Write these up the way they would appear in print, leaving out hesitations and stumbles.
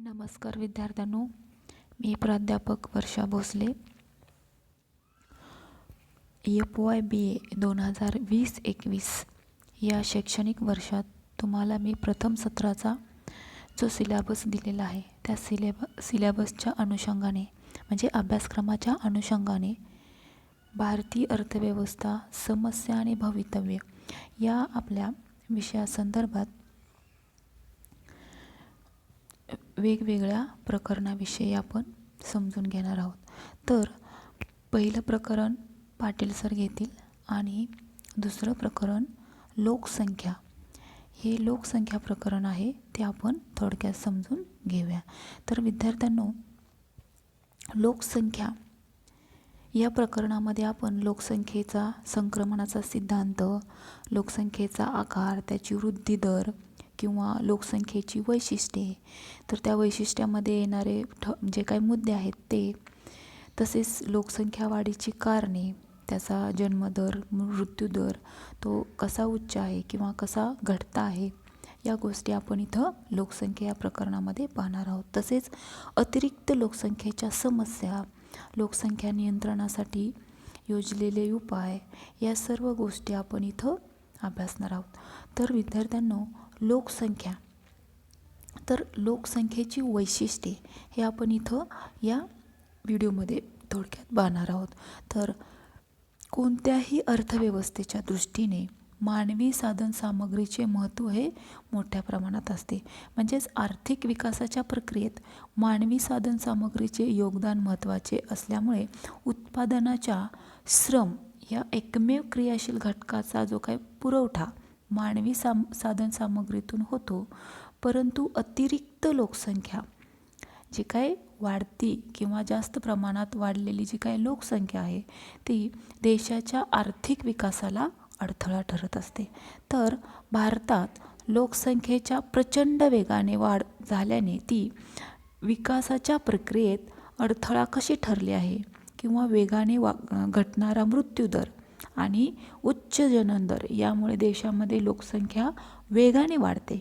नमस्कार विद्यार्थ्यांनो, मी प्राध्यापक वर्षा भोसले. FY BA 2020-21 या शैक्षणिक वर्षात तुम्हाला मी प्रथम सत्राचा जो सिलेबस दिलेला आहे त्या सिलेबसच्या अनुषंगाने म्हणजे अभ्यासक्रमाच्या अनुषंगाने भारतीय अर्थव्यवस्था, समस्या आणि भवितव्य या आपल्या विषयासंदर्भात वेगवेगळ्या प्रकरणाविषयी आपण समजून घेणार आहोत. तर पहिलं प्रकरण पाटील सर घेतील आणि दुसरं प्रकरण लोकसंख्या. हे लोकसंख्या प्रकरण आहे ते आपण थोडक्यात समजून घेऊया. तर विद्यार्थ्यांनो, लोकसंख्या या प्रकरणामध्ये आपण लोकसंख्येचा संक्रमणाचा सिद्धांत, लोकसंख्येचा आकार, त्याची वृद्धी दर किंवा लोकसंख्येची वैशिष्ट्ये, तर त्या वैशिष्ट्यामध्ये येणारे जे काही मुद्दे आहेत ते, तसेच लोकसंख्या वाढीची कारणे, त्याचा जन्मदर, मृत्यूदर तो कसा उच्च आहे किंवा कसा घटता आहे, या गोष्टी आपण इथं लोकसंख्या या प्रकरणामध्ये पाहणार आहोत. तसेच अतिरिक्त लोकसंख्येच्या समस्या, लोकसंख्या नियंत्रणासाठी योजलेले उपाय, या सर्व गोष्टी आपण इथं अभ्यासणार आहोत. तर विद्यार्थ्यांनो, लोकसंख्या, तर लोकसंख्येची वैशिष्ट्ये हे आपण इथं या व्हिडिओमध्ये थोडक्यात पाहणार आहोत. तर कोणत्याही अर्थव्यवस्थेच्या दृष्टीने मानवी साधनसामग्रीचे महत्त्व हे मोठ्या प्रमाणात असते. म्हणजेच आर्थिक विकासाच्या प्रक्रियेत मानवी साधनसामग्रीचे योगदान महत्त्वाचे असल्यामुळे उत्पादनाच्या श्रम या एकमेव क्रियाशील घटकाचा जो काही पुरवठा मानवी साधनसामग्रीतून होतो, परंतु अतिरिक्त लोकसंख्या जी काय वाढती किंवा जास्त प्रमाणात वाढलेली जी काही लोकसंख्या आहे ती देशाच्या आर्थिक विकासाला अडथळा ठरत असते. तर भारतात लोकसंख्येच्या प्रचंड वेगाने वाढ झाल्याने ती विकासाच्या प्रक्रियेत अडथळा कशी ठरली आहे किंवा वेगाने घटणारा मृत्यूदर आणि उच्च जननदर यामुळे देशामध्ये लोकसंख्या वेगाने वाढते.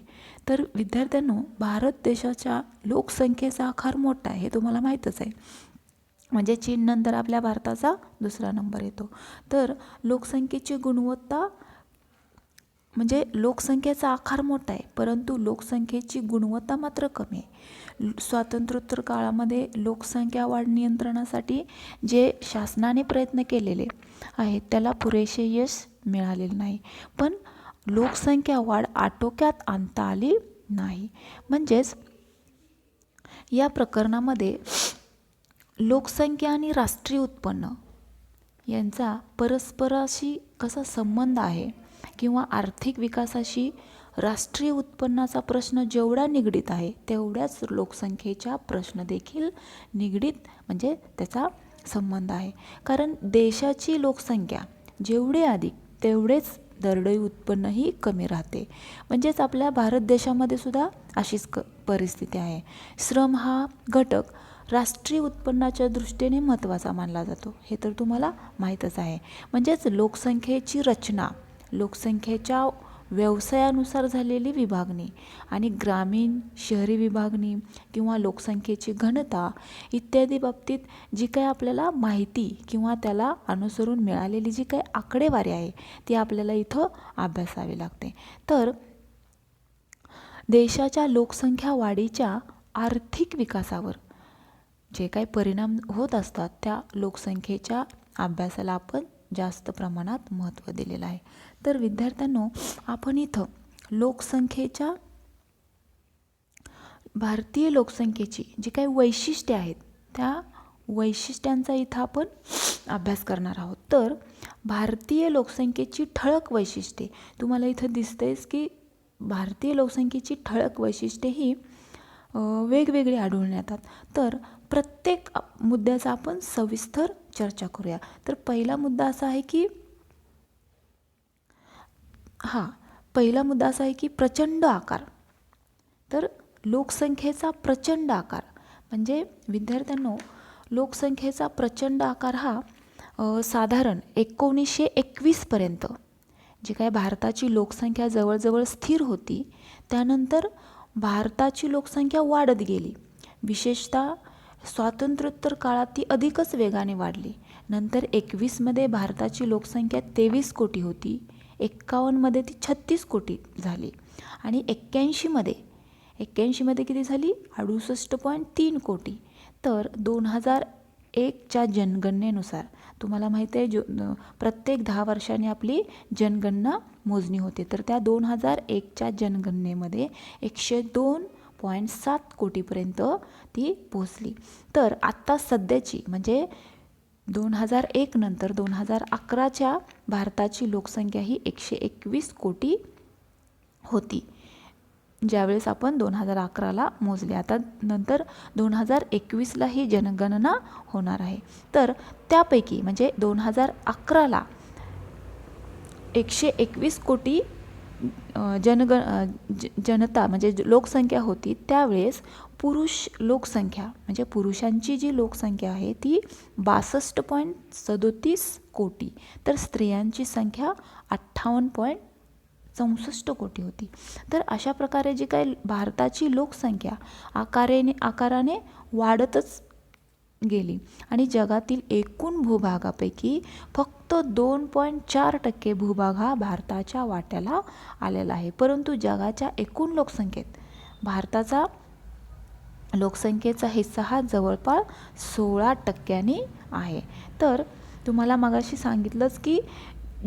तर विद्यार्थ्यांनो, भारत देशाच्या लोकसंख्येचा आकार मोठा आहे हे तुम्हाला माहीतच आहे. म्हणजे चीननंतर आपल्या भारताचा दुसरा नंबर येतो. तर लोकसंख्येची गुणवत्ता म्हणजे लोकसंख्येचा आकार मोठा आहे परंतु लोकसंख्येची गुणवत्ता मात्र कमी आहे. स्वातंत्र्योत्तर काळामध्ये लोकसंख्या वाढ नियंत्रणासाठी जे शासनाने प्रयत्न केलेले आहेत त्याला पुरेसे यश मिळालेले नाही, पण लोकसंख्या वाढ आटोक्यात आणता आली नाही. म्हणजेच या प्रकरणामध्ये लोकसंख्या आणि राष्ट्रीय उत्पन्न यांचा परस्पराशी कसा संबंध आहे किंवा आर्थिक विकासाशी राष्ट्रीय उत्पन्नाचा प्रश्न जेवढा निगडीत आहे तेवढ्याच लोकसंख्येचा प्रश्न देखील निगडीत म्हणजे त्याचा संबंध आहे. कारण देशाची लोकसंख्या जेवढी अधिक तेवढेच दरडोई उत्पन्नही कमी राहते. म्हणजेच आपल्या भारत देशामध्ये सुद्धा अशीच परिस्थिती आहे. श्रम हा घटक राष्ट्रीय उत्पन्नाच्या दृष्टीने महत्त्वाचा मानला जातो, हे तर तुम्हाला माहीतच आहे. म्हणजेच लोकसंख्येची रचना, लोकसंख्येच्या व्यवसायानुसार झालेली विभागणी आणि ग्रामीण शहरी विभागणी किंवा लोकसंख्येची घनता इत्यादी बाबतीत जी काही आपल्याला माहिती किंवा त्याला अनुसरून मिळालेली जी काही आकडेवारी आहे ती आपल्याला इथं अभ्यासावी लागते. तर देशाच्या लोकसंख्या वाढीच्या आर्थिक विकासावर जे काही परिणाम होत असतात त्या लोकसंख्येच्या अभ्यासाला आपण जास्त प्रमाणात महत्त्व दिलेलं आहे. तर विद्यार्थ्यांनो, आपण इथं लोकसंख्येच्या भारतीय लोकसंख्येची जी काही वैशिष्ट्ये आहेत त्या वैशिष्ट्यांचा इथं आपण अभ्यास करणार आहोत. तर भारतीय लोकसंख्येची ठळक वैशिष्ट्ये तुम्हाला इथं दिसतेच की भारतीय लोकसंख्येची ठळक वैशिष्ट्ये ही वेगवेगळी आढळून येतात. तर प्रत्येक मुद्द्याचा आपण सविस्तर चर्चा करूया. तर पहिला मुद्दा असा आहे की पहिला मुद्दा असा आहे की प्रचंड आकार. तर लोकसंख्येचा प्रचंड आकार म्हणजे विद्यार्थ्यांनो, लोकसंख्येचा प्रचंड आकार हा साधारण 1921 पर्यंत जी काय भारताची लोकसंख्या जवळजवळ स्थिर होती त्यानंतर भारताची लोकसंख्या वाढत गेली विशेषतः स्वातंत्र्योत्तर काळात ती अधिकच वेगाने वाढली. नंतर 21मध्ये भारताची लोकसंख्या 23 कोटी होती, 51मध्ये ती 36 कोटी झाली आणि 81मध्ये किती झाली 68.3 कोटी. तर 2001च्या जनगणनेनुसार तुम्हाला माहिती आहे प्रत्येक 10 वर्षांनी आपली जनगणना मोजणी होते, तर त्या 2001च्या जनगणनेमध्ये 102.7 कोटीपर्यंत ती पोहोचली. तर आत्ता सध्याची म्हणजे 2001 नंतर 2011च्या भारताची लोकसंख्या ही 121 कोटी होती ज्यावेळेस आपण 2011ला मोजले. आता नंतर 2021ला ही जनगणना होणार आहे. तर त्यापैकी म्हणजे 2011ला 121 कोटी जनता म्हणजे लोकसंख्या होती. त्यावेळेस पुरुष लोकसंख्या म्हणजे पुरुषांची जी लोकसंख्या आहे ती 62.37 कोटी, तर स्त्रियांची संख्या 58.64 कोटी होती. तर अशा प्रकारे जी काही भारताची लोकसंख्या आकाराने वाढतच गेली आणि जगातील एकूण भूभागापैकी फक्त 2.4% भूभाग हा भारताच्या वाट्याला आलेला आहे. परंतु जगाच्या एकूण लोकसंख्येत भारताचा लोकसंख्येचा हिस्सा हा जवळपास 16% आहे. तर तुम्हाला मगाशी सांगितलंच की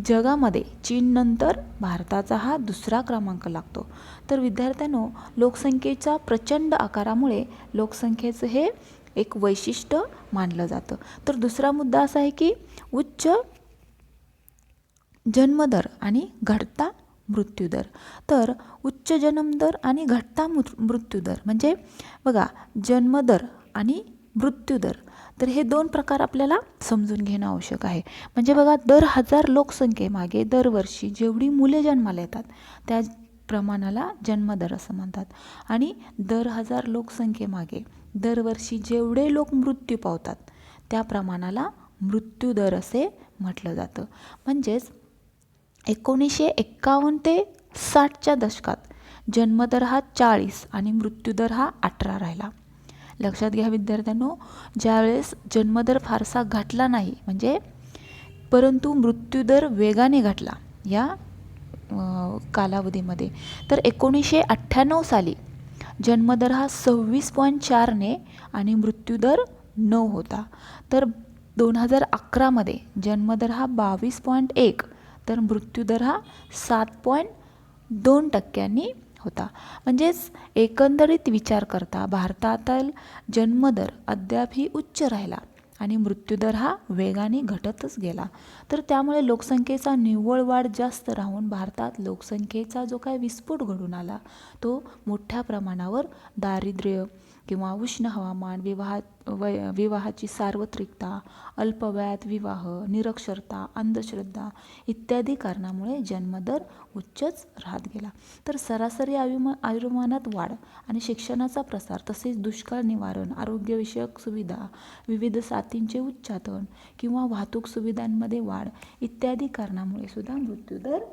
जगामध्ये चीननंतर भारताचा हा दुसरा क्रमांक लागतो. तर विद्यार्थ्यांनो, लोकसंख्येच्या प्रचंड आकारामुळे लोकसंख्येचं हे एक वैशिष्ट्य मानलं जातं. तर दुसरा मुद्दा असा आहे की उच्च जन्मदर आणि घटता मृत्यूदर. तर उच्च जन्मदर आणि घटता मृत्यूदर म्हणजे बघा जन्मदर आणि मृत्यूदर, तर हे दोन प्रकार आपल्याला समजून घेणं आवश्यक आहे. म्हणजे बघा दर 1000 लोकसंख्येमागे दरवर्षी जेवढी मुले जन्माला येतात त्या प्रमाणाला जन्मदर असं म्हणतात आणि दर 1000 लोकसंख्येमागे दरवर्षी जेवढे लोक मृत्यू पावतात त्या प्रमाणाला मृत्यूदर असे म्हटलं जातं. म्हणजेच 1951 ते 60च्या दशकात जन्मदर हा 40 आणि मृत्यूदर हा 18 राहिला. लक्षात घ्या विद्यार्थ्यांनो, ज्यावेळेस जन्मदर फारसा घटला नाही म्हणजे परंतु मृत्यूदर वेगाने घटला या कालावधीमध्ये, तर 1998 साली जन्मदर हा 26.4ने आणि मृत्यूदर 9 होता. तर 2011मध्ये जन्मदर हा 22.1 तर मृत्यूदर हा 7.2% होता. म्हणजेच एकंदरीत विचार करता भारतातील जन्मदर अद्यापही उच्च राहिला आणि मृत्यूदर हा वेगाने घटतच गेला. तर त्यामुळे लोकसंख्येचा निव्वळ वाढ जास्त राहून भारतात लोकसंख्येचा जो काही विस्फोट घडून आला तो मोठ्या प्रमाणावर दारिद्र्य किंवा उष्ण हवामान, विवाहाची सार्वत्रिकता, अल्पवयात विवाह, निरक्षरता, अंधश्रद्धा इत्यादी कारणामुळे जन्मदर उच्चच राहत गेला. तर सरासरी आयुर्मानात वाढ आणि शिक्षणाचा प्रसार तसेच दुष्काळ निवारण, आरोग्यविषयक सुविधा, विविध साथींचे उच्चाटन किंवा वाहतूक सुविधांमध्ये वाढ इत्यादी कारणामुळे सुद्धा मृत्यूदर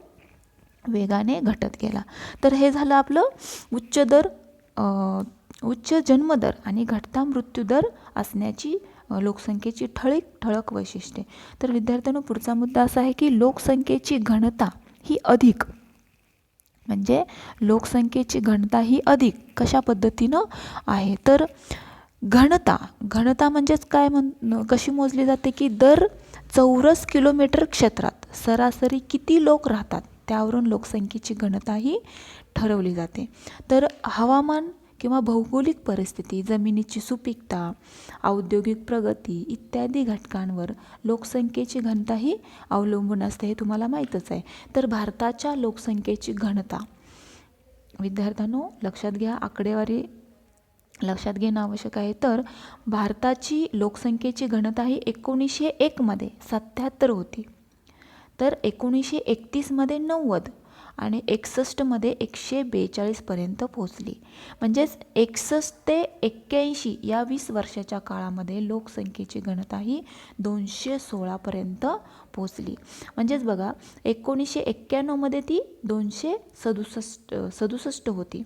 वेगाने घटत गेला. तर हे झालं आपलं उच्च जन्मदर आणि घटता मृत्यूदर असण्याची लोकसंख्येची ठळक वैशिष्ट्ये. तर विद्यार्थ्यांनो, पुढचा मुद्दा असा आहे की लोकसंख्येची घनता ही अधिक म्हणजे लोकसंख्येची घनता ही अधिक कशा पद्धतीनं आहे. तर घनता म्हणजेच काय कशी मोजली जाते की दर चौरस किलोमीटर क्षेत्रात सरासरी किती लोक राहतात त्यावरून लोकसंख्येची घनता ही ठरवली जाते. तर हवामान किंवा भौगोलिक परिस्थिती, जमिनीची सुपीकता, औद्योगिक प्रगती इत्यादी घटकांवर लोकसंख्येची घनता ही अवलंबून असते, हे तुम्हाला माहीतच आहे. तर भारताच्या लोकसंख्येची घनता विद्यार्थ्यांनो लक्षात घ्या, आकडेवारी लक्षात घेणं आवश्यक आहे. तर भारताची लोकसंख्येची घनता ही 1901 मध्ये 77 होती, तर 1931 मध्ये 90 आणि 61 मध्ये 142 पर्यंत पोहोचली. म्हणजेच 61 ते 81 या 20 वर्षाच्या काळामध्ये लोकसंख्येची घनता ही 216 पर्यंत पोहोचली. म्हणजेच बघा 1991 मध्ये ती 267 होती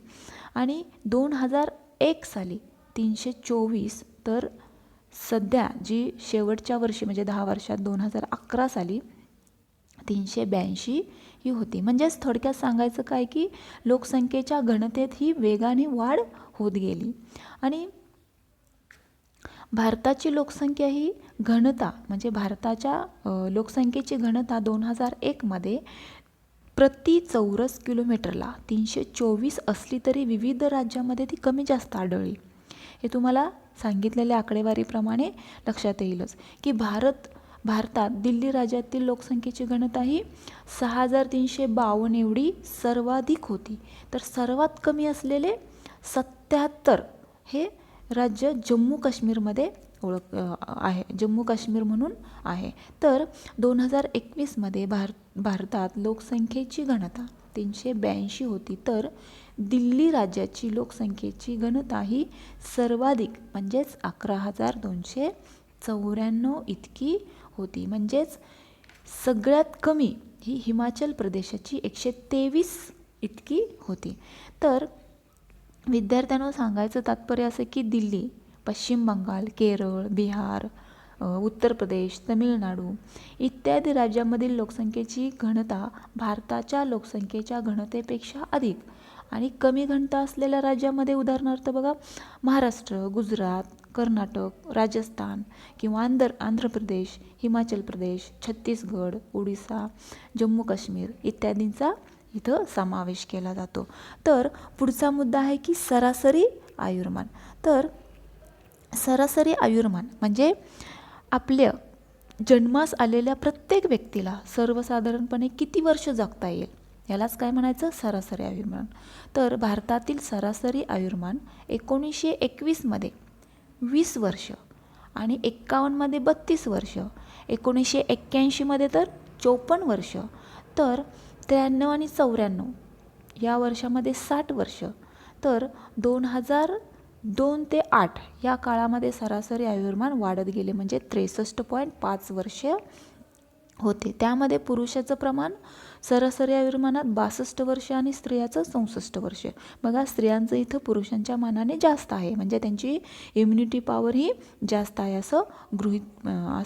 आणि 2001 साली 324, तर सध्या जी शेवटच्या वर्षी म्हणजे 10 वर्षात 2011 साली 382 ही होती. म्हणजेच थोडक्यात सांगायचं काय की लोकसंख्येच्या घनतेत ही वेगाने वाढ होत गेली. आणि भारताची लोकसंख्या ही घनता म्हणजे भारताच्या लोकसंख्येची घनता 2001 मध्ये प्रति चौरस किलोमीटरला 324 असली तरी विविध राज्यामध्ये ती कमी जास्त आढळली. हे तुम्हाला सांगितलेल्या आकडेवारीप्रमाणे लक्षात येईलच की भारतात दिल्ली राज्यातील लोकसंख्येची घनता ही 6352 एवढी सर्वाधिक होती. तर सर्वात कमी असलेले 77 हे राज्य जम्मू काश्मीरमध्ये आहे, जम्मू काश्मीर म्हणून आहे. तर 2021 भारतात लोकसंख्येची घनता 382 होती. तर दिल्ली राज्याची लोकसंख्येची घनता ही सर्वाधिक म्हणजेच 11,294 इतकी होती. म्हणजेच सगळ्यात कमी ही हिमाचल प्रदेशाची 123 इतकी होती. तर विद्यार्थ्यांना सांगायचं तात्पर्य असं की दिल्ली, पश्चिम बंगाल, केरळ, बिहार, उत्तर प्रदेश, तमिळनाडू इत्यादी राज्यांमधील लोकसंख्येची घनता भारताच्या लोकसंख्येच्या घनतेपेक्षा अधिक आणि कमी घनता असलेल्या राज्यामध्ये उदाहरणार्थ बघा महाराष्ट्र, गुजरात, कर्नाटक, राजस्थान किंवा आंध्र प्रदेश, हिमाचल प्रदेश, छत्तीसगड, ओडिसा, जम्मू काश्मीर इत्यादींचा इथं समावेश केला जातो. तर पुढचा मुद्दा आहे की सरासरी आयुर्मान. तर सरासरी आयुर्मान म्हणजे आपल्या जन्मास आलेल्या प्रत्येक व्यक्तीला सर्वसाधारणपणे किती वर्ष जगता येईल यालाच काय म्हणायचं, सरासरी आयुर्मान. तर भारतातील सरासरी आयुर्मान 1921 मध्ये 20 वर्ष आणि 51 मध्ये 32 वर्ष, 1981 मध्ये तर 54 वर्ष, तर 93 आणि 94 या वर्षामध्ये 60 वर्ष, तर 2002 ते 8 या काळामध्ये सरासरी आयुर्मान वाढत गेले म्हणजे 63.5 वर्ष होते. त्यामध्ये पुरुषाचं प्रमाण सरासरी आयुर्मानात 62 वर्ष आणि स्त्रियाचं 64 वर्ष. बघा स्त्रियांचं इथं पुरुषांच्या मानाने जास्त आहे म्हणजे त्यांची इम्युनिटी पॉवर ही जास्त आहे असं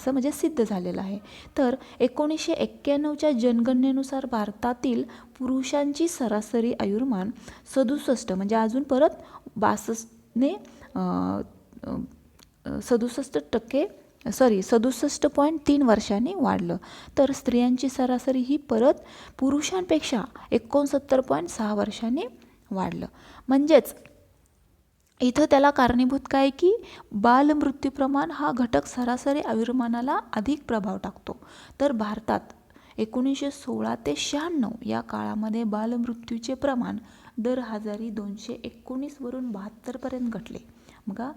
म्हणजे सिद्ध झालेलं आहे. तर 1991च्या जनगणनेनुसार भारतातील पुरुषांची सरासरी आयुर्मान 67 म्हणजे अजून परत 62ने 67.3 वर्षांनी वाढलं. तर स्त्रियांची सरासरी ही परत पुरुषांपेक्षा 69.6 वर्षांनी वाढलं. म्हणजेच इथं त्याला कारणीभूत काय की बालमृत्यू प्रमाण हा घटक सरासरी आयुर्मानाला अधिक प्रभाव टाकतो. तर भारतात 1916 ते 96 या काळामध्ये बालमृत्यूचे प्रमाण दर हजारी 219 वरून 72 पर्यंत घटले. बघा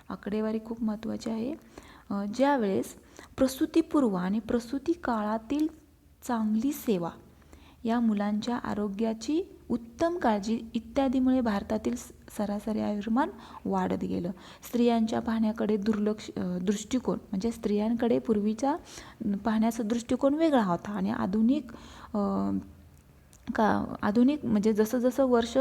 आकडेवारी खूप महत्त्वाची आहे. ज्यावेळेस प्रसूतीपूर्व आणि प्रसूती काळातील चांगली सेवा, या मुलांच्या आरोग्याची उत्तम काळजी इत्यादीमुळे भारतातील सरासरी आयुर्मान वाढत गेलं. स्त्रियांच्या पाहण्याकडे दृष्टिकोन म्हणजे स्त्रियांकडे पूर्वीचा पाहण्याचा दृष्टिकोन वेगळा होता आणि आधुनिक म्हणजे जसं वर्ष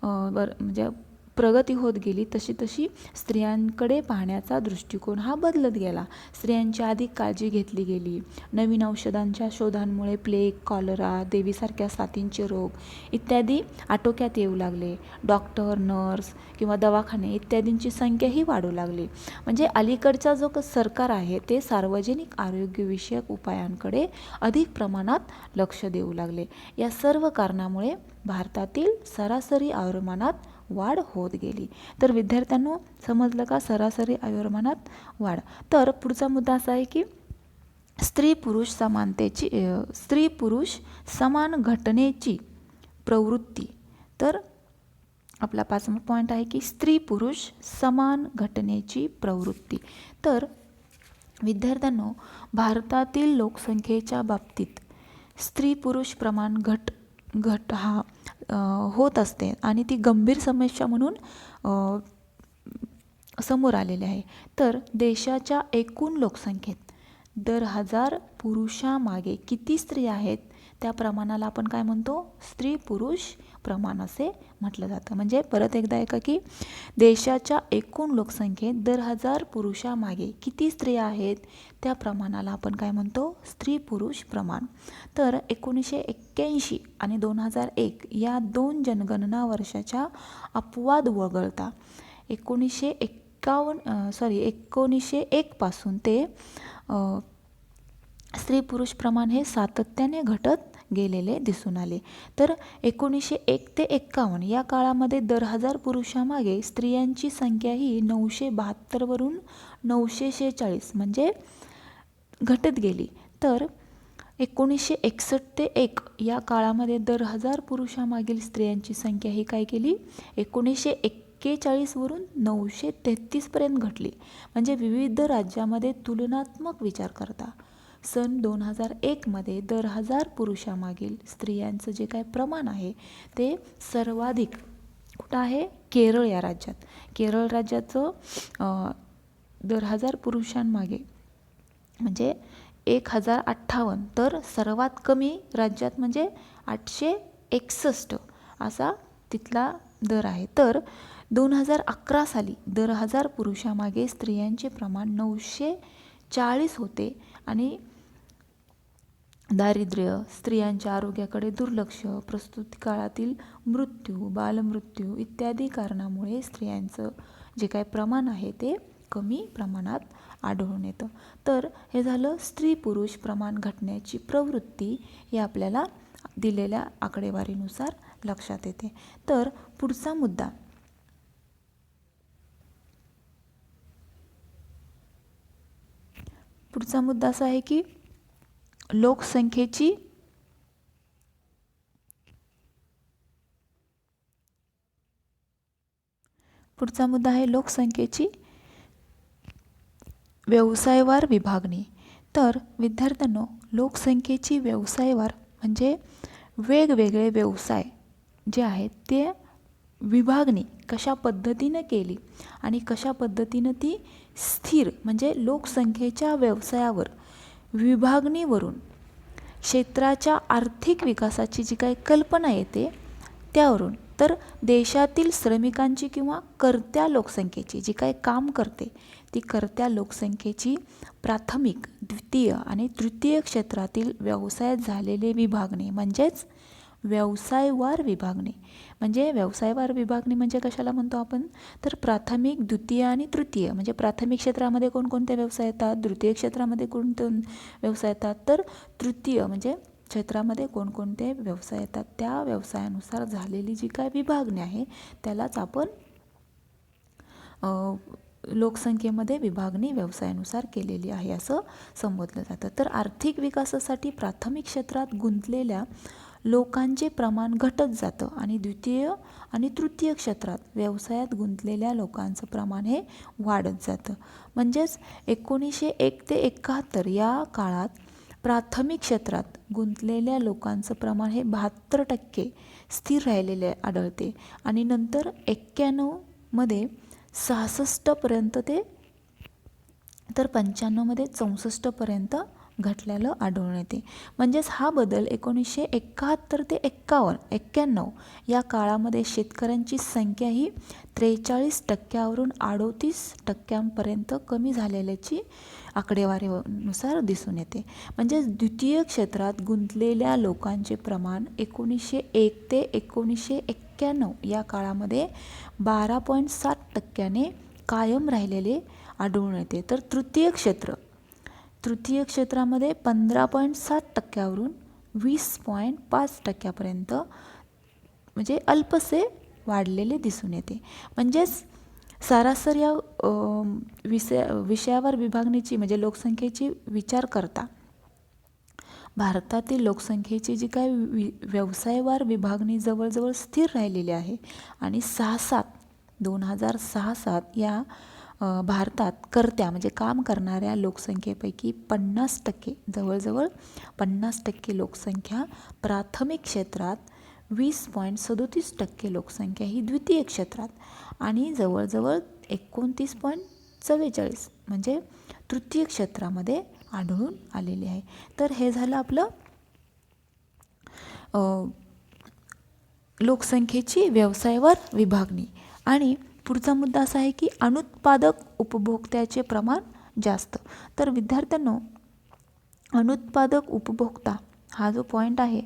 म्हणजे प्रगती होत गेली तशी स्त्रियांकडे पाहण्याचा दृष्टिकोन हा बदलत गेला. स्त्रियांची अधिक काळजी घेतली गेली. नवीन औषधांच्या शोधांमुळे प्लेग, कॉलरा, देवीसारख्या साथींचे रोग इत्यादी आटोक्यात येऊ लागले. डॉक्टर, नर्स किंवा दवाखाने इत्यादींची संख्याही वाढू लागली. म्हणजे अलीकडचा जो सरकार आहे ते सार्वजनिक आरोग्यविषयक उपायांकडे अधिक प्रमाणात लक्ष देऊ लागले. या सर्व कारणामुळे भारतातील सरासरी आयुर्मानात वाढ होत गेली. तर विद्यार्थ्यांनो समजलं का सरासरी आयुर्मानात वाढ. तर पुढचा मुद्दा असा आहे की स्त्री पुरुष समान घटनेची प्रवृत्ती. तर आपला 5वा पॉईंट आहे की स्त्री पुरुष समान घटनेची प्रवृत्ती. तर विद्यार्थ्यांनो भारतातील लोकसंख्येच्या बाबतीत स्त्री पुरुष प्रमाण घट हा होत असते आणि ती गंभीर समस्या म्हणून समोर आलेली आहे. तर देशाच्या एकूण लोकसंख्येत दर 1000 पुरुषामागे किती स्त्री आहेत त्या प्रमाणाला आपण काय म्हणतो, स्त्री पुरुष प्रमाण असे म्हटलं जातं. म्हणजे परत एकदा ऐका की देशाच्या एकूण लोकसंख्येत दर 1000 पुरुषामागे किती स्त्रिया आहेत त्या प्रमाणाला आपण काय म्हणतो, स्त्री पुरुष प्रमाण. तर 1981 आणि 2001 या 2 जनगणना वर्षाच्या अपवाद वगळता 1901 पासून ते स्त्री पुरुष प्रमाण हे सातत्याने घटत गेलेले दिसून आले. तर 1901 ते 51 या काळामध्ये दर 1000 पुरुषामागे स्त्रियांची संख्या ही 972 वरून 946 म्हणजे घटत गेली. तर 1961 ते 1 या काळामध्ये दर 1000 पुरुषामागील स्त्रियांची संख्या ही काय केली, 1941 वरून 933 पर्यंत घटली. म्हणजे विविध राज्यामध्ये तुलनात्मक विचार करता सन 2001 मध्ये दर 1000 पुरुषामागील स्त्रियांचं जे काय प्रमाण आहे ते सर्वाधिक कुठं आहे, केरळ या राज्यात. केरळ राज्याचं दर 1000 पुरुषांमागे म्हणजे 1058, तर सर्वात कमी राज्यात म्हणजे 861 असा तिथला दर आहे. तर 2011 साली दर 1000 पुरुषामागे स्त्रियांचे प्रमाण 940 होते आणि दारिद्र्य, स्त्रियांच्या आरोग्याकडे दुर्लक्ष, प्रसूती काळातील मृत्यू, बालमृत्यू इत्यादी कारणामुळे स्त्रियांचं जे काय प्रमाण आहे ते कमी प्रमाणात आढळून येतं. तर हे झालं स्त्री पुरुष प्रमाण घटण्याची प्रवृत्ती, ही आपल्याला दिलेल्या आकडेवारीनुसार लक्षात येते. तर पुढचा मुद्दा असा आहे की पुढचा मुद्दा आहे लोकसंख्येची व्यवसायवार विभागणी. तर विद्यार्थ्यांनो, लोकसंख्येची व्यवसायवार म्हणजे वेगवेगळे व्यवसाय जे आहेत ते विभागणी कशा पद्धतीनं केली आणि कशा पद्धतीनं ती स्थिर म्हणजे लोकसंख्येच्या व्यवसायावर विभागणीवरून क्षेत्राच्या आर्थिक विकासाची जी काही कल्पना येते त्यावरून, तर देशातील श्रमिकांची किंवा कर्त्या लोकसंख्येची जी काही काम करते ती कर्त्या लोकसंख्येची प्राथमिक, द्वितीय आणि तृतीय क्षेत्रातील व्यवसायात झालेले विभागणी म्हणजेच व्यवसायवार विभागणी. म्हणजे व्यवसायवार विभागणी म्हणजे कशाला म्हणतो आपण, तर प्राथमिक, द्वितीय आणि तृतीय म्हणजे प्राथमिक क्षेत्रामध्ये कोणकोणते व्यवसाय येतात, द्वितीय क्षेत्रामध्ये कोणते व्यवसाय येतात, तर तृतीय म्हणजे क्षेत्रामध्ये कोणकोणते व्यवसाय येतात त्या व्यवसायानुसार झालेली जी काय विभागणी आहे त्यालाच आपण लोकसंख्येमध्ये विभागणी व्यवसायानुसार केलेली आहे असं संबोधलं जातं. तर आर्थिक विकासासाठी प्राथमिक क्षेत्रात गुंतलेल्या लोकांचे प्रमाण घटत जातं आणि द्वितीय आणि तृतीय क्षेत्रात व्यवसायात गुंतलेल्या लोकांचं प्रमाण हे वाढत जातं. म्हणजेच 1901 ते 71 या काळात प्राथमिक क्षेत्रात गुंतलेल्या लोकांचं प्रमाण हे 72% स्थिर राहिलेले आढळते आणि नंतर 91 मध्ये 66 पर्यंत ते तर 95 मध्ये 64 पर्यंत घटलेलं आढळून येते. म्हणजेच हा बदल 1971 ते 91 या काळामध्ये शेतकऱ्यांची संख्या ही 43% 38% कमी झालेल्याची आकडेवारीनुसार दिसून येते. म्हणजे द्वितीय क्षेत्रात गुंतलेल्या लोकांचे प्रमाण 1901 ते 1991 या काळामध्ये 12.7% कायम राहिलेले आढळून येते. तर तृतीय क्षेत्रामध्ये 15.7% 20.5% म्हणजे अल्पसे वाढलेले दिसून येते. म्हणजेच सरासरी या विषयावर विभागणीची म्हणजे लोकसंख्येची विचार करता भारतातील लोकसंख्येची जी काय व्यवसायवार विभागणी जवळजवळ स्थिर राहिलेली आहे आणि 2006-7 या भारतात कर्त्या म्हणजे काम करणाऱ्या लोकसंख्येपैकी 50% जवळजवळ 50% लोकसंख्या प्राथमिक क्षेत्रात, 20.37% लोकसंख्या ही द्वितीय क्षेत्रात आणि जवळजवळ 29.44 म्हणजे तृतीय क्षेत्रामध्ये आढळून आलेले आहे. तर हे झालं आपलं लोकसंख्येची व्यवसायावर विभागणी. आणि पुढचा मुद्दा असा आहे की अनुत्पादक उपभोक्त्याचे प्रमाण जास्त. तर विद्यार्थ्यांनो, अनुत्पादक उपभोक्ता हा जो पॉईंट आहे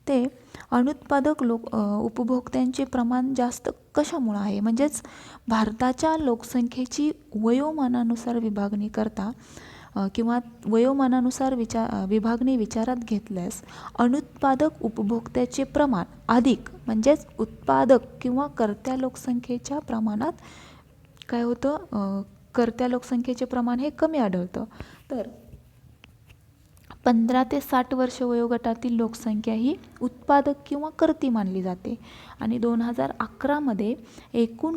ते अनुत्पादक उपभोक्त्यांचे प्रमाण जास्त कशामुळे आहे, म्हणजेच भारताच्या लोकसंख्येची वयोमानानुसार विभागणी करता किंवा वयोमानानुसार विभागणी विचारात घेतल्यास अनुत्पादक उपभोक्त्याचे प्रमाण अधिक, म्हणजेच उत्पादक किंवा कर्त्या लोकसंख्येच्या प्रमाणात काय होतं, कर्त्या लोकसंख्येचे प्रमाण हे कमी आढळतं. तर 15 ते 60 वर्ष वयोगटातील लोकसंख्या ही उत्पादक किंवा कर्ती मानली जाते. आणि 2011 मध्ये एकूण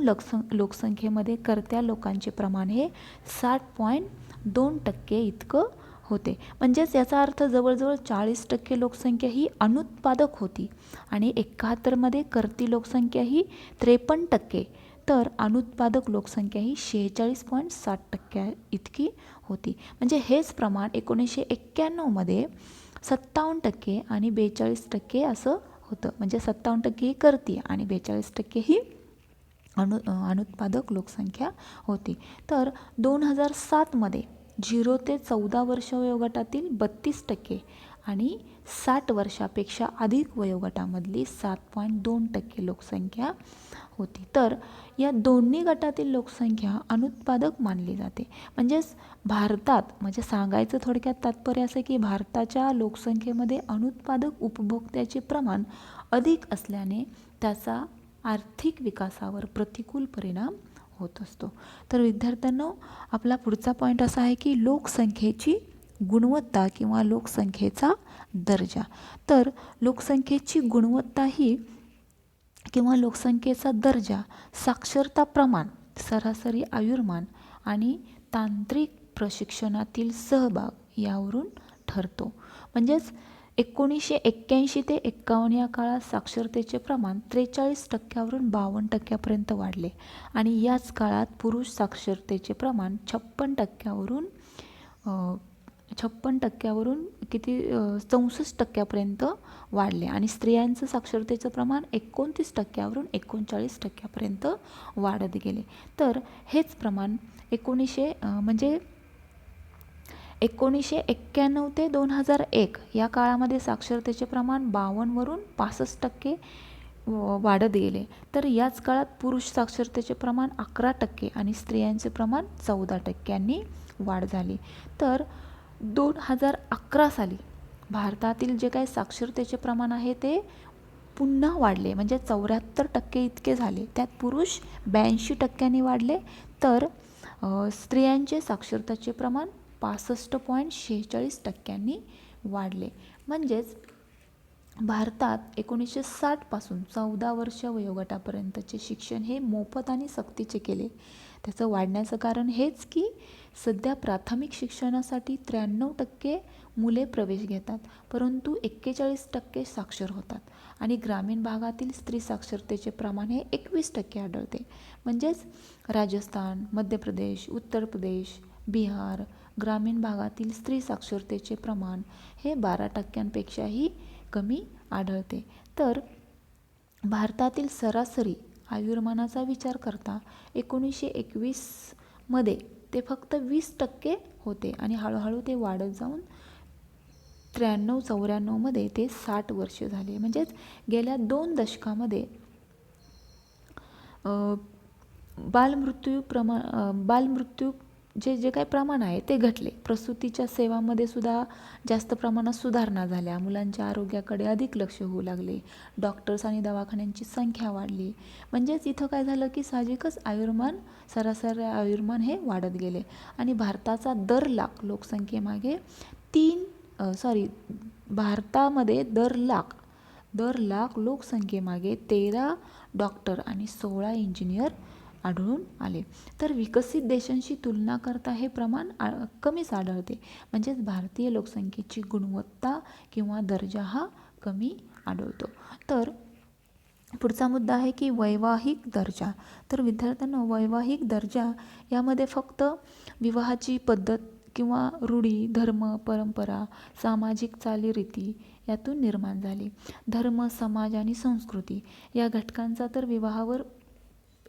लोकसंख्येमध्ये कर्त्या लोकांचे प्रमाण हे 60.2% इतकं होते. म्हणजेच याचा अर्थ जवळजवळ 40% लोकसंख्या ही अनुत्पादक होती आणि 71 मध्ये कर्ती लोकसंख्या ही 53%, तर अनुत्पादक लोकसंख्या ही 46.7% इतकी होती. म्हणजे हेच प्रमाण 1991 मध्ये 57% आणि 42% असं होतं. म्हणजे 57% ही कर्ती आणि 42% ही अनुत्पादक लोकसंख्या होती. तर 2007 मध्ये 0 ते 14 वर्ष वयोगटातील 32% आणि 60 वर्षापेक्षा अधिक वयोगटामधली 7.2% लोकसंख्या होती. तर या दोन्ही गटातील लोकसंख्या अनुत्पादक मानली जाते. म्हणजेच भारतात, म्हणजे सांगायचं थोडक्यात तात्पर्य असं की भारताच्या लोकसंख्येमध्ये अनुत्पादक उपभोक्त्याचे प्रमाण अधिक असल्याने त्याचा आर्थिक विकासावर प्रतिकूल परिणाम होत असतो. तर विद्यार्थ्यांनो, आपला पुढचा पॉईंट असा आहे की लोकसंख्येची गुणवत्ता किंवा लोकसंख्येचा दर्जा. तर लोकसंख्येची गुणवत्ता ही किंवा लोकसंख्येचा दर्जा साक्षरता प्रमाण, सरासरी आयुर्मान आणि तांत्रिक प्रशिक्षणातील सहभाग यावरून ठरतो. म्हणजेच 1981 ते 51 या काळात साक्षरतेचे प्रमाण 43% 52% वाढले आणि याच काळात पुरुष साक्षरतेचे प्रमाण 56% 56% किती 64% वाढले आणि स्त्रियांचं साक्षरतेचं प्रमाण 29% 39% वाढत गेले. तर हेच प्रमाण 1991 ते 2001 या काळामध्ये साक्षरतेचे प्रमाण 52% 65% वाढत गेले. तर याच काळात पुरुष साक्षरतेचे प्रमाण 11% आणि स्त्रियांचे प्रमाण 14% वाढ झाली. तर 2011 साली भारतातील जे काही साक्षरतेचे प्रमाण आहे ते पुन्हा वाढले, म्हणजे 74% इतके झाले. त्यात पुरुष 82% वाढले, तर स्त्रियांचे साक्षरतेचे प्रमाण 65.46% वाढले. म्हणजेच भारतात 1960 पासून 14 वर्ष वयोगटापर्यंतचे शिक्षण हे मोफत आणि सक्तीचे केले. त्याचं वाढण्याचं कारण हेच की सध्या प्राथमिक शिक्षणासाठी 93% मुले प्रवेश घेतात, परंतु 41% साक्षर होतात आणि ग्रामीण भागातील स्त्री साक्षरतेचे प्रमाण हे 21% आढळते. म्हणजेच राजस्थान, मध्य प्रदेश, उत्तर प्रदेश, बिहार ग्रामीण भागातील स्त्री साक्षरतेचे प्रमाण हे 12%पेक्षाही कमी आढळते. तर भारतातील सरासरी आयुर्मानाचा विचार करता 1921 मध्ये ते फक्त 20% होते आणि हळूहळू ते वाढत जाऊन 93-94 मध्ये ते 60 वर्ष झाले. म्हणजेच गेल्या 2 दशकामध्ये बालमृत्यू जे काही प्रमाण आहे ते घटले. प्रसूतीच्या सेवामध्ये सुद्धा जास्त प्रमाणात सुधारणा झाल्या. मुलांच्या आरोग्याकडे अधिक लक्ष होऊ लागले. डॉक्टर्स आणि दवाखान्यांची संख्या वाढली. म्हणजेच इथं काय झालं की साहजिकच सरासरी आयुर्मान हे वाढत गेले आणि भारताचा दर लाख लोकसंख्येमागे भारतामध्ये दर लाख लोकसंख्येमागे 13 डॉक्टर आणि 16 इंजिनियर आढळून आले. तर विकसित देशांशी तुलना करता हे प्रमाण कमीच आढळते. म्हणजेच भारतीय लोकसंख्येची गुणवत्ता किंवा दर्जा हा कमी आढळतो. तर पुढचा मुद्दा आहे की वैवाहिक दर्जा. तर विद्यार्थ्यांना वैवाहिक दर्जा यामध्ये फक्त विवाहाची पद्धत किंवा रूढी, धर्म, परंपरा, सामाजिक चालीरीती यातून निर्माण झाली. धर्म, समाज आणि संस्कृती या घटकांचा तर विवाहावर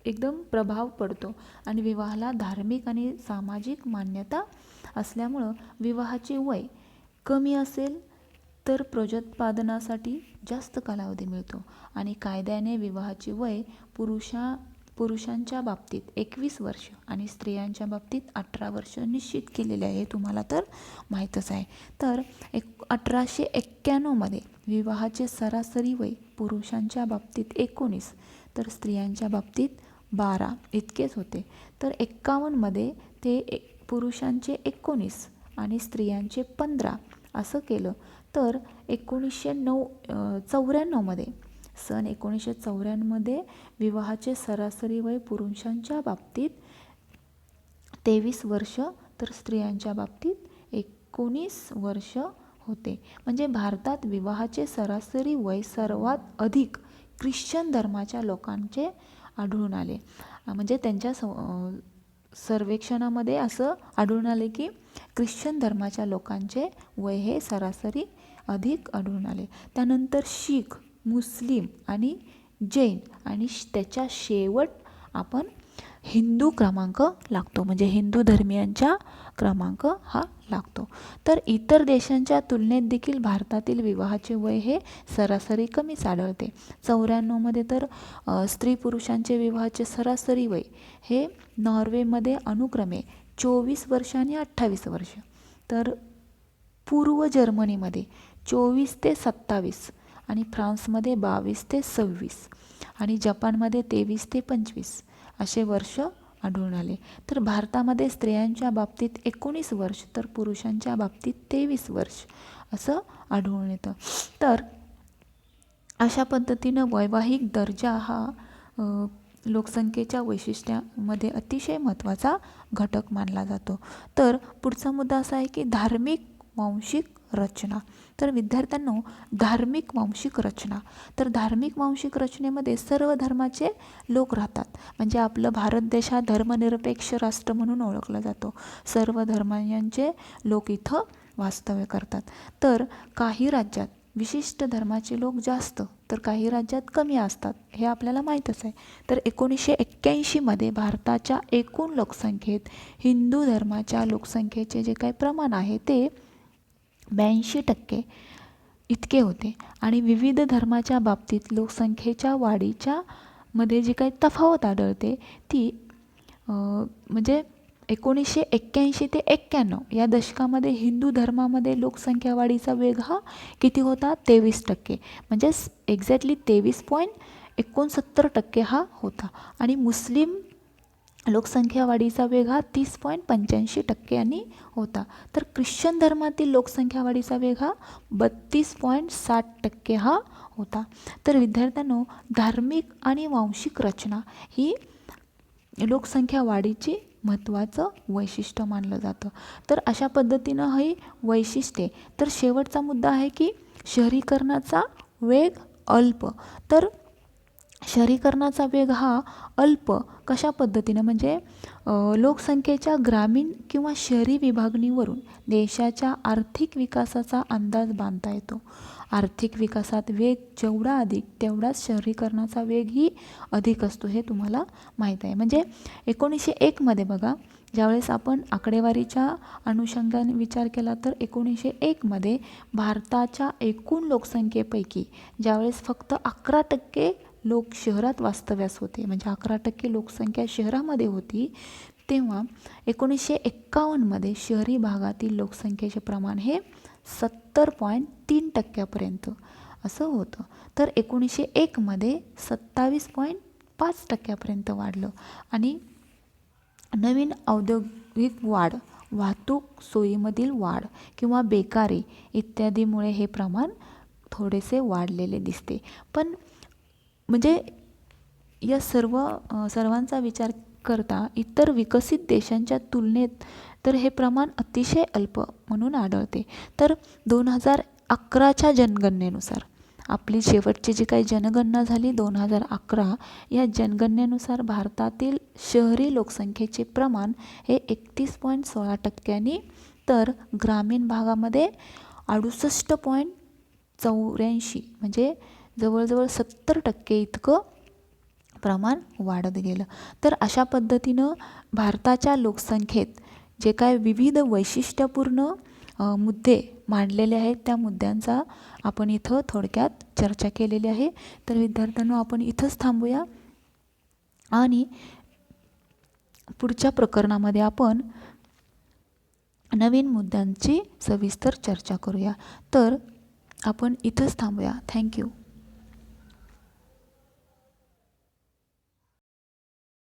एकदम प्रभाव पडतो आणि विवाहाला धार्मिक आणि सामाजिक मान्यता असल्यामुळं विवाहाचे वय कमी असेल तर प्रजोत्पादनासाठी जास्त कालावधी मिळतो आणि कायद्याने विवाहाचे वय पुरुषांच्या बाबतीत 21 वर्ष आणि स्त्रियांच्या बाबतीत 18 वर्ष निश्चित केलेले आहे. तुम्हाला तर माहीतच आहे. तर 1891 मध्ये विवाहाचे सरासरी वय पुरुषांच्या बाबतीत 19 तर स्त्रियांच्या बाबतीत 12 इतकेच होते. तर 51 मध्ये ते पुरुषांचे 19 आणि स्त्रियांचे 15 असं केलं. तर 1994 मध्ये सन 1994 मध्ये विवाहाचे सरासरी वय पुरुषांच्या बाबतीत 23 वर्ष तर स्त्रियांच्या बाबतीत 19 वर्ष होते. म्हणजे भारतात विवाहाचे सरासरी वय सर्वात अधिक ख्रिश्चन धर्माच्या लोकांचे आढळून आले. म्हणजे त्यांच्या सर्वेक्षणामध्ये असं आढळून आले की ख्रिश्चन धर्माच्या लोकांचे वय हे सरासरी अधिक आढळून आले. त्यानंतर शीख, मुस्लिम आणि जैन आणि त्याच्या शेवट आपण हिंदू क्रमांक लागतो. म्हणजे हिंदू धर्मियांचा क्रमांक हा लागतो. तर इतर देशांच्या तुलनेत देखील भारतातील विवाहाचे वय हे सरासरी कमीच आढळते. 94 मध्ये तर स्त्री पुरुषांचे विवाहाचे सरासरी वय हे नॉर्वेमध्ये अनुक्रमे 24 वर्ष आणि 28 वर्ष, तर पूर्व जर्मनीमध्ये 24 ते 27 आणि फ्रान्समध्ये 22 ते 26 आणि जपानमध्ये 23 ते 25 असे वर्ष आढळून आले. तर भारतामध्ये स्त्रियांच्या बाबतीत 19 वर्ष तर पुरुषांच्या बाबतीत 23 वर्ष असं आढळून येतं. तर अशा पद्धतीनं वैवाहिक दर्जा हा लोकसंख्येच्या वैशिष्ट्यामध्ये अतिशय महत्त्वाचा घटक मानला जातो. तर पुढचा मुद्दा असा आहे की धार्मिक वांशिक रचना. तर विद्यार्थ्यांनो, धार्मिक वांशिक रचना, तर धार्मिक वांशिक रचनेमध्ये सर्व धर्माचे लोक राहतात. म्हणजे आपलं भारत देश हा धर्मनिरपेक्ष राष्ट्र म्हणून ओळखला जातो. सर्व धर्मांचे लोक इथं वास्तव्य करतात. तर काही राज्यात विशिष्ट धर्माचे लोक जास्त तर काही राज्यात कमी असतात, हे आपल्याला माहीतच आहे. तर 1981 मध्ये भारताच्या एकूण लोकसंख्येत हिंदू धर्माच्या लोकसंख्येचे जे काही प्रमाण आहे ते 82% इतके होते आणि विविध धर्माच्या बाबतीत लोकसंख्येच्या वाढीच्या मध्ये जी काही तफावत आढळते ती म्हणजे 1981 ते 91 या दशकामध्ये हिंदू धर्मामध्ये लोकसंख्या वाढीचा वेग हा किती होता? 23%. म्हणजे एक्झॅक्टली 23.69% हा होता आणि मुस्लिम लोकसंख्या वाढीचा वेग हा 30.85% होता. तर ख्रिश्चन धर्मातील लोकसंख्या वाढीचा वेग हा 32.60% हा होता. तर विद्यार्थ्यांनो, धार्मिक आणि वांशिक रचना ही लोकसंख्या वाढीची महत्त्वाचं वैशिष्ट्य मानलं जातं. तर अशा पद्धतीनं ही वैशिष्ट्ये. तर शेवटचा मुद्दा आहे की शहरीकरणाचा वेग अल्प. तर शहरीकरणाचा वेग हा अल्प कशा पद्धतीनं म्हणजे लोकसंख्येच्या ग्रामीण किंवा शहरी विभागणीवरून देशाच्या आर्थिक विकासाचा अंदाज बांधता येतो. आर्थिक विकासात वेग जेवढा अधिक तेवढाच शहरीकरणाचा वेगही अधिक असतो, हे तुम्हाला माहीत आहे. म्हणजे 1901 मध्ये बघा, ज्यावेळेस आपण आकडेवारीच्या अनुषंगाने विचार केला तर 1901 मध्ये भारताच्या एकूण लोकसंख्येपैकी ज्यावेळेस फक्त 11% लोक शहरात वास्तव्यास होते, म्हणजे 11% लोकसंख्या शहरामध्ये होती, तेव्हा 1951 मध्ये शहरी भागातील लोकसंख्येचे प्रमाण हे 70.3% असं होतं. तर 1901 मध्ये 27.5% वाढलं आणि नवीन औद्योगिक वाढ, वाहतूक सोयीमधील वाढ किंवा बेकारी इत्यादीमुळे हे प्रमाण थोडेसे वाढलेले दिसते. पण म्हणजे या सर्वांचा विचार करता इतर विकसित देशांच्या तुलनेत तर हे प्रमाण अतिशय अल्प म्हणून आढळते. तर 2011च्या जनगणनेनुसार आपली शेवटची जी काही जनगणना झाली 2011, या जनगणनेनुसार भारतातील शहरी लोकसंख्येचे प्रमाण हे 31.16% तर ग्रामीण भागामध्ये 68 84 म्हणजे जवळजवळ 70% इतकं प्रमाण वाढत गेलं. तर अशा पद्धतीनं भारताच्या लोकसंख्येत जे काय विविध वैशिष्ट्यपूर्ण मुद्दे मांडलेले आहेत त्या मुद्द्यांचा आपण इथं थोडक्यात चर्चा केलेली आहे. तर विद्यार्थ्यांनो, आपण इथंच थांबूया आणि पुढच्या प्रकरणामध्ये आपण नवीन मुद्द्यांची सविस्तर चर्चा करूया. तर आपण इथंच थांबूया. थँक्यू.